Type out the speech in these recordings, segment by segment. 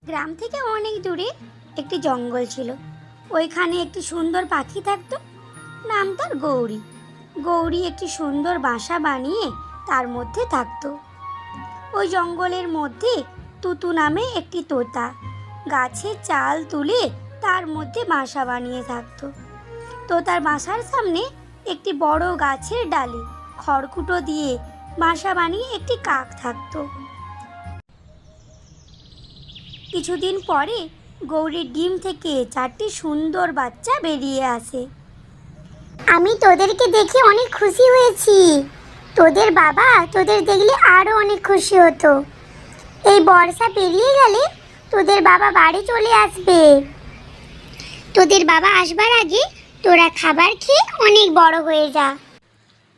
গ্রাম থেকে অনেক দূরে একটি জঙ্গল ছিল। ওইখানে একটি সুন্দর পাখি থাকতো, নাম তার গৌরী। গৌরী একটি সুন্দর বাসা বানিয়ে তার মধ্যে থাকতো। ওই জঙ্গলের মধ্যে তুতু নামে একটি তোতা গাছের চাল তুলে তার মধ্যে বাসা বানিয়ে থাকতো। তোতার বাসার সামনে একটি বড় গাছের ডালে খড়কুটো দিয়ে বাসা বানিয়ে একটি কাক থাকতো। কিছুদিন পরে গৌরীর ডিম থেকে 4টি সুন্দর বাচ্চা বেরিয়ে আসে। আমি তোদেরকে দেখে অনেক খুশি হয়েছি। তোদের বাবা তোদের দেখলে আরো অনেক খুশি হতো। এই বর্ষা পেরিয়ে গেলে তোদের বাবা বাড়ি চলে আসবে। তোদের বাবা আসবার আগে তোরা খাবার খেয়ে অনেক বড় হয়ে যা।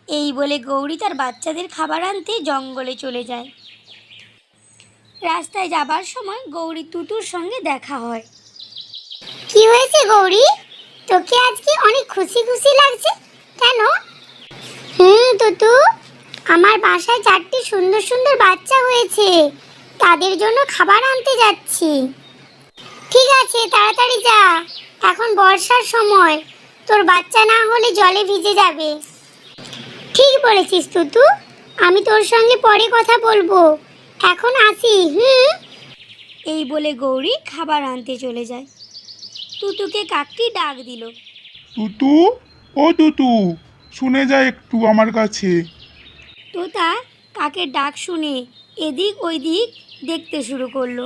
এই বলে গৌরী তার বাচ্চাদের খাবার আনতে জঙ্গলে চলে যায়। রাস্তায় যাবার সময় গৌরী তুতুর সঙ্গে দেখা হয়। কি হয়েছে গৌরী, তোকে আজকে অনেক খুশি খুশি লাগছে কেন? তুতু, আমার বাসায় 4টি সুন্দর সুন্দর বাচ্চা হয়েছে, তাদের জন্য খাবার আনতে যাচ্ছি। ঠিক আছে, তাড়াতাড়ি যা, এখন বর্ষার সময়, তোর বাচ্চা না হলে জলে ভিজে যাবে। ঠিক বলেছিস তুতু, আমি তোর সঙ্গে পরে কথা বলবো, এখন আসি। এই বলে গৌরী খাবার আনতে চলে যায়। তুতুকে কাকটি ডাক দিল। তুতু, ও তুতু, শুনে যা একটু আমার কাছে। তোতা কাকের ডাক শুনে এদিক ওইদিক দেখতে শুরু করলো।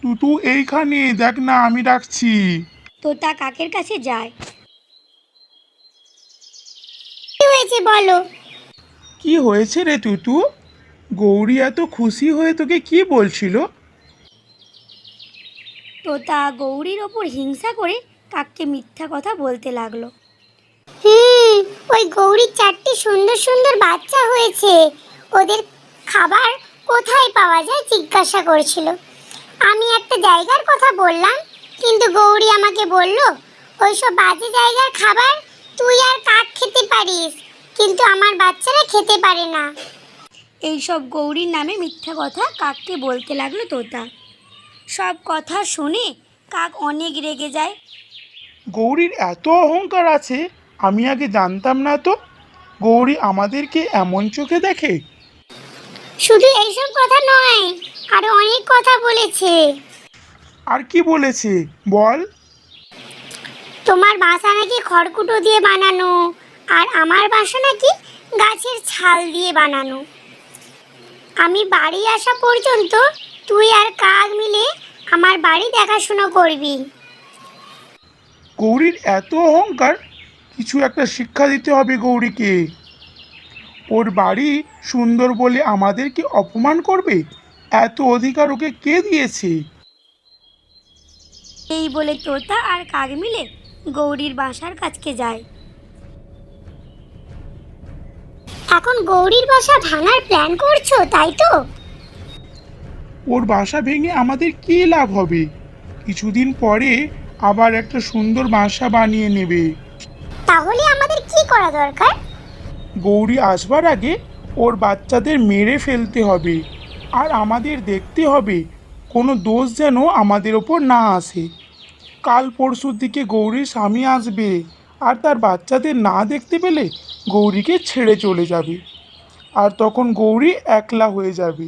তুতু এইখানে দেখ না, আমি ডাকছি। তোতা কাকের কাছে যায়। কি হয়েছে বলো? কি হয়েছে রে তুতু? গৌরী এত খুশি হয়ে তোকে কি বলছিল? তোতা গৌরীর ওপর হিংসা করে কাককে মিথ্যা কথা বলতে লাগলো। ওই গৌরীর 4টি সুন্দর সুন্দর বাচ্চা হয়েছে, ওদের খাবার কোথায় পাওয়া যায় জিজ্ঞাসা করছিল। আমি একটা জায়গার কথা বললাম, কিন্তু গৌরী আমাকে বলল ওইসব বাজে জায়গার খাবার তুই আর কাক খেতে পারিস, কিন্তু আমার বাচ্চারা খেতে পারে না। এইসব গৌরীর নামে মিথ্যা কথা কাককে বলতে লাগলো তোতা। সব কথা শুনে কাক অনেক রেগে যায়। গৌরীর এত অহংকার আছে, আমি আগে জানতাম না তো। গৌরী আমাদেরকে এমন চোখে দেখে? শুধু এইসব কথা নয়, আরো অনেক কথা বলেছে। আর কি বলেছে বল? তোমার বাসা নাকি খড়কুটো দিয়ে বানানো, আর আমার বাসা নাকি গাছের ছাল দিয়ে বানানো। আমি বাড়ি আসা পর্যন্ত তুই আর কাক মিলে আমার বাড়ি দেখাশোনা করবি। গৌরীর এত অহংকার, কিছু একটা শিক্ষা দিতে হবে গৌরীকে। ওর বাড়ি সুন্দর বলে আমাদেরকে অপমান করবে? এত অধিকার ওকে কে দিয়েছে? এই বলে তোতা আর কাক মিলে গৌরীর বাসার কাছকে যায়। এখন গৌরীর বাসা ভাঙার প্ল্যান করছো, তাই তো? ওর বাসা ভেঙে আমাদের কী লাভ হবে? কিছুদিন পরে আবার একটা সুন্দর বাসা বানিয়ে নেবে। তাহলে আমাদের কি করা দরকার? গৌরী আসবার আগে ওর বাচ্চাদের মেরে ফেলতে হবে, আর আমাদের দেখতে হবে কোনো দোষ যেন আমাদের ওপর না আসে। কাল পরশুর দিকে গৌরীর স্বামী আসবে, আর তার বাচ্চাদের না দেখতে পেলে গৌরীকে ছেড়ে চলে যাবে। আর তখন গৌরী একলা হয়ে যাবে,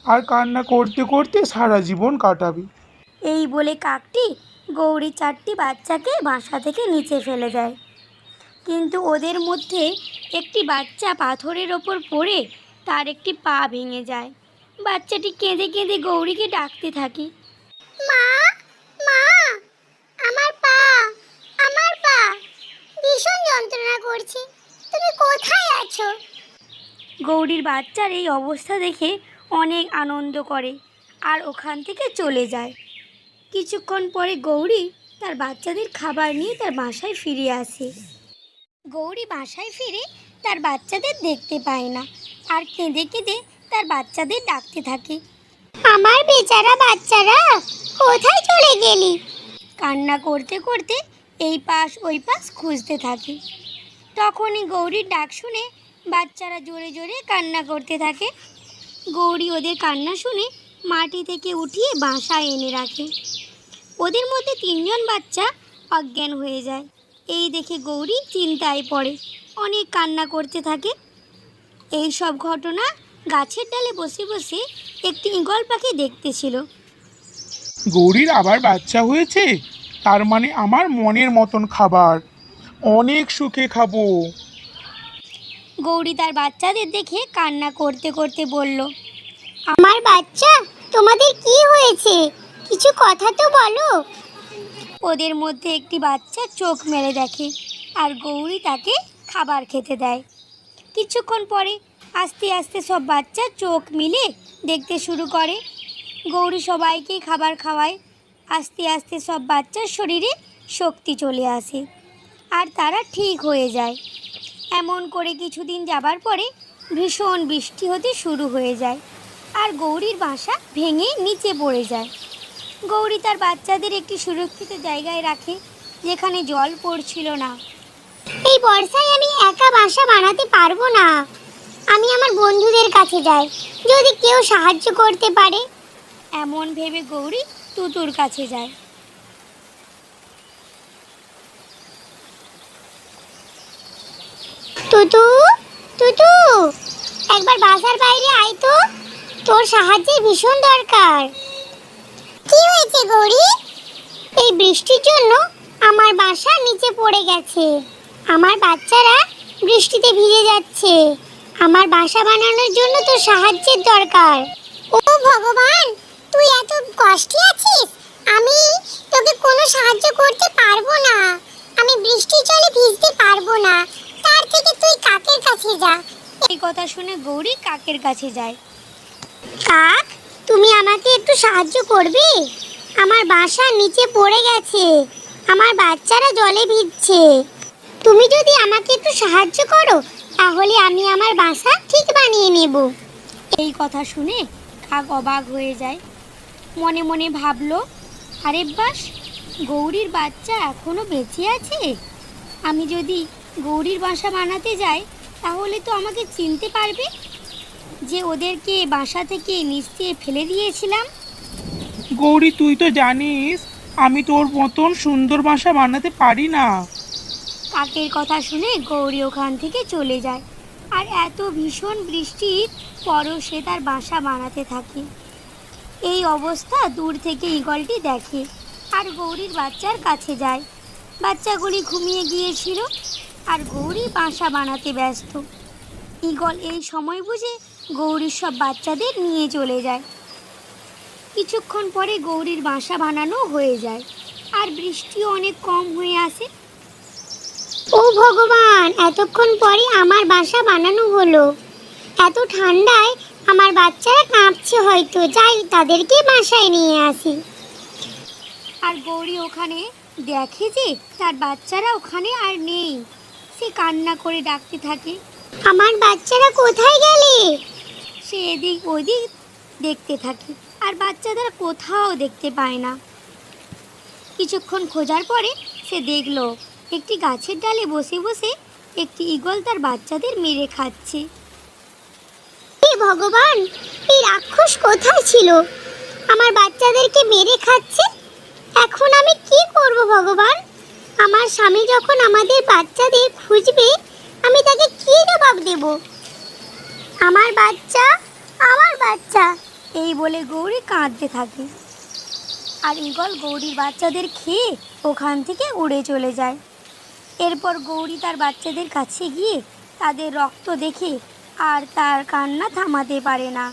আর কান্না করতে করতে সারা জীবন কাটাবে। এই বলে কাকটি গৌরী 4টি বাচ্চাকে বাসা থেকে নিচে ফেলে দেয়। কিন্তু ওদের মধ্যে একটি বাচ্চা পাথরের ওপর পড়ে তার একটি পা ভেঙে যায়। বাচ্চাটি কেঁদে কেঁদে গৌরীকে ডাকতে থাকে। মা, মা, আমার পা, আমার পা ভীষণ যন্ত্রণা করছে, তুমি কোথায় আছো? গৌরীর বাচ্চার এই অবস্থা দেখে অনেক আনন্দ করে আর ওখান থেকে চলে যায়। কিছুক্ষণ পরে গৌরী তার বাচ্চাদের খাবার নিয়ে তার বাসায় ফিরে আসে। গৌরী বাসায় ফিরে তার বাচ্চাদের দেখতে পায় না, আর কেঁদে কেঁদে তার বাচ্চাদের ডাকতে থাকে। আমার বেচারা বাচ্চারা, কোথায় চলে গেলি? কান্না করতে করতে এই পাশ ওই পাশ খুঁজতে থাকে। তখনই গৌরীর ডাক শুনে বাচ্চারা জোরে জোরে কান্না করতে থাকে। গৌরী ওদের কান্না শুনে মাটি থেকে উঠিয়ে বাসায় এনে রাখে। ওদের মধ্যে 3জন বাচ্চা অজ্ঞান হয়ে যায়। এই দেখে গৌরী চিন্তায় পড়ে, অনেক কান্না করতে থাকে। এই সব ঘটনা গাছের ডালে বসে বসে একটি ঈগল পাখি দেখতেছিল। গৌরীর আবার বাচ্চা হয়েছে, তার মানে আমার মনের মতন খাবার, অনেক সুখে খাবো। গৌরী তার বাচ্চাদের দেখে কান্না করতে করতে বলল, আমার বাচ্চা, তোমাদের কি হয়েছে? কিছু কথা তো বলো। ওদের মধ্যে একটি বাচ্চা চোখ মেলে দেখে আর গৌরী তাকে খাবার খেতে দেয়। কিছুক্ষণ পরে আস্তে আস্তে সব বাচ্চা চোখ মিলে দেখতে শুরু করে। গৌরী সবাইকে খাবার খাওয়ায়। আস্তে আস্তে সব বাচ্চার শরীরে শক্তি চলে আসে আর তারা ঠিক হয়ে যায়। এমন করে কিছুদিন যাবার পরে ভীষণ বৃষ্টি হতে শুরু হয়ে যায় আর গৌরীর বাসা ভেঙে নিচে পড়ে যায়। গৌরী তার বাচ্চাদের একটি সুরক্ষিত জায়গায় রাখে, যেখানে জল পড়ছিল না। এই বর্ষায় আমি একা বাসা বানাতে পারবো না। আমি আমার বন্ধুদের কাছে যাই, যদি কেউ সাহায্য করতে পারে। এমন ভেবে গৌরী তুতুর কাছে যায়। তুতু, তুতু, একবার বাসার বাইরে আয় তো, তোর সাহায্যের ভীষণ দরকার। কি হয়েছে গৌরী? এই বৃষ্টির জন্য আমার বাসা নিচে পড়ে গেছে। আমার বাচ্চারা বৃষ্টিতে ভিজে যাচ্ছে। আমার বাসা বানানোর জন্য তোর সাহায্যের দরকার। ও ভগবান, তুই এত কষ্টে আছিস? আমি তোকে কোনো সাহায্য করতে পারবো না। আমি বৃষ্টির জলে ভিজতে পারবো না। তার থেকে তুই কাকের কাছে যা। এই কথা শুনে গৌরী কাকের কাছে যায়। কাক, তুমি আমাকে একটু সাহায্য করবে? আমার বাসা নিচে পড়ে গেছে, আমার বাচ্চারা জলে ভিজছে। তুমি যদি আমাকে একটু সাহায্য করো, তাহলে আমি আমার বাসা ঠিক বানিয়ে নেব। এই কথা শুনে কাক অবাক হয়ে যায়। মনে মনে ভাবলো, আরে বাস, গৌরীর বাচ্চা এখনো বেঁচে আছে। আমি যদি গৌরীর বাসা বানাতে যাই তাহলে তো আমাকে চিনতে পারবে যে ওদেরকে বাসা থেকে নিচে ফেলে দিয়েছিলাম। গৌরী, তুই তো জানিস আমি তোর মতন সুন্দর বাসা বানাতে পারি না। কাকের কথা শুনে গৌরী ওখান থেকে চলে যায় আর এত ভীষণ বৃষ্টির পরও সে তার বাসা বানাতে থাকে। এই অবস্থা দূর থেকে ঈগলটি দেখে আর গৌরীর বাচ্চার কাছে যায়। বাচ্চাগুলি ঘুমিয়ে গিয়েছিল আর গৌরী বাসা বানাতে ব্যস্ত। ঈগল এই সময় বুঝে গৌরীর সব বাচ্চাদের নিয়ে চলে যায়। কিছুক্ষণ পরে গৌরীর বাসা বানানো হয়ে যায় আর বৃষ্টিও অনেক কম হয়ে আসে। ও ভগবান, এতক্ষণ পরে আমার বাসা বানানো হলো। এত ঠান্ডায় আমার বাচ্চারা কাঁপছে, হয়তো যাই তাদেরকে বাসায় নিয়ে আসি। আর গৌরী ওখানে দেখে যে তার বাচ্চারা ওখানে আর নেই। সে কান্না করে ডাকতে থাকে, আমার বাচ্চারা কোথায় গেলে? সে এদিক ওদিক দেখতে থাকে আর বাচ্চাদের কোথাও দেখতে পায় না। কিছুক্ষণ খোঁজার পরে সে দেখলো একটি গাছের ডালে বসে বসে একটি ঈগল তার বাচ্চাদের মেরে খাচ্ছে। হে ভগবান, এই রাক্ষস কোথায় ছিল? আমার বাচ্চাদেরকে মেরে খাচ্ছে। এখন আমি কি করব ভগবান? আমার স্বামী যখন আমাদের বাচ্চাদের খুঁজবে, আমি তাকে কি জবাব দেব? আমার বাচ্চা, আমার বাচ্চা। এই বলে গৌরী কাঁদতে থাকে আর ঈগল গৌরীর বাচ্চাদের খেয়ে ওখান থেকে উড়ে চলে যায়। এরপর গৌরী তার বাচ্চাদের কাছে গিয়ে তাদের রক্ত দেখে আর তার কান্না থামাতে পারে না।